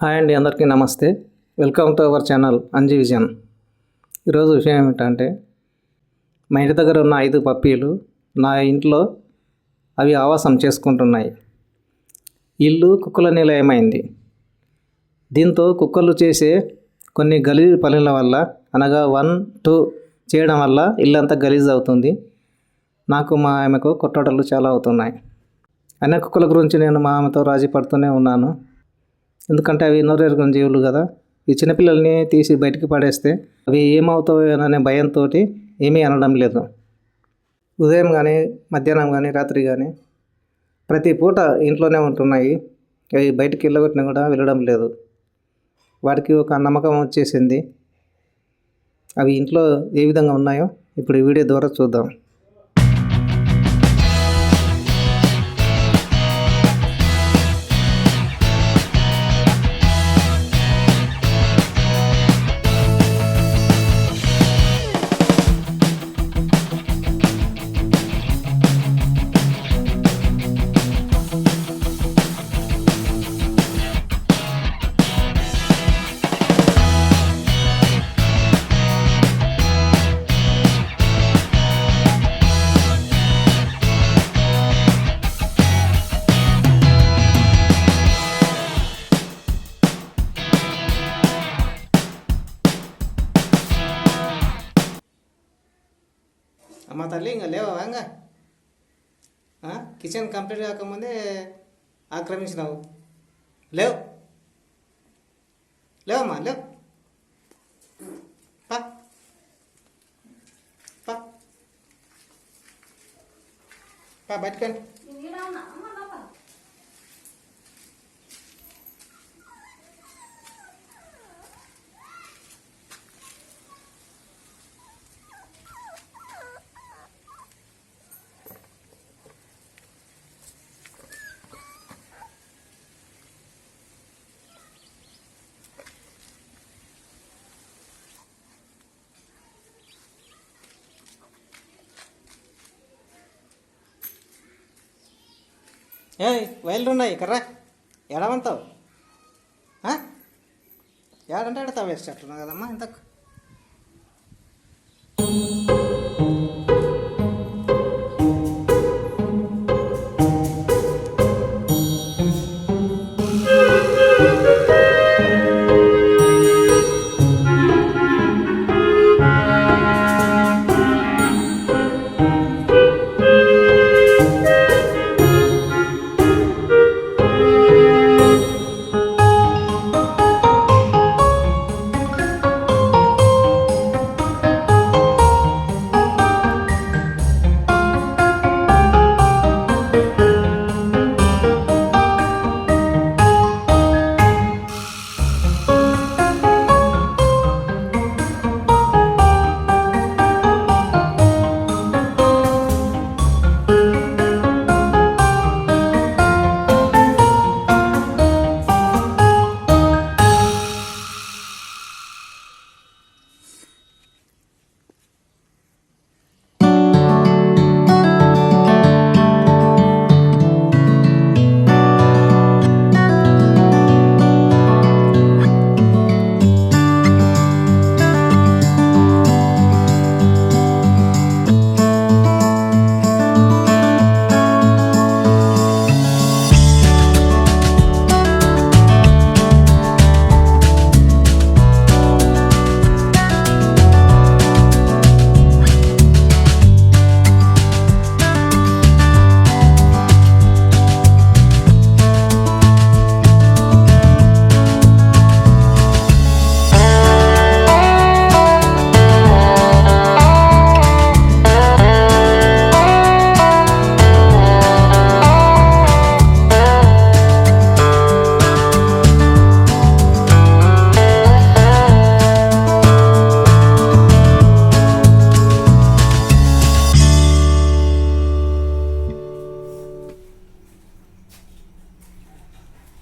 Hi అండి, అందరికీ నమస్తే. Welcome to our channel Anji vision. ఈరోజు విషయం ఏమిటంటే, మా ఇంటి దగ్గర ఉన్న 5 పప్పీలు నా ఇంట్లో అవి ఆవాసం చేసుకుంటున్నాయి. ఇల్లు కుక్కల నిలయమైంది. దీంతో కుక్కలు చేసే కొన్ని గలీజ్ పనుల వల్ల, అనగా 1, 2 చేయడం వల్ల ఇల్లంతా గలీజ్ అవుతుంది. నాకు మా ఆమెకు కొట్టడలు చాలా అవుతున్నాయి. అన్ని కుక్కల గురించి నేను మా ఆమెతో రాజీ పడుతూనే ఉన్నాను. ఎందుకంటే అవి నోరెరుగని జీవులు కదా. ఈ చిన్నపిల్లల్ని తీసి బయటికి పడేస్తే అవి ఏమవుతాయో భయంతో ఏమీ అనడం లేదు. ఉదయం కానీ, మధ్యాహ్నం కానీ, రాత్రి కానీ ప్రతి పూట ఇంట్లోనే ఉంటున్నాయి. అవి బయటికి వెళ్ళగొట్టినా కూడా వెళ్ళడం లేదు. వాటికి ఒక నమ్మకం వచ్చేసింది. అవి ఇంట్లో ఏ విధంగా ఉన్నాయో ఇప్పుడు ఈ వీడియో ద్వారా చూద్దాం. అమ్మ తల్లి, ఇంకా లేవా? ఇంకా కిచెన్ కంప్లీట్ కాకముందే ఆక్రమించినావు. లేవమ్మా, లేవు. పా పా పా బయటకండి. వైర్లు ఉన్నాయి కర్రా, ఎడమంటావు? ఏడంటే ఎడతావు వేస్ట్ అట్లున్నా కదమ్మా. ఇంతకు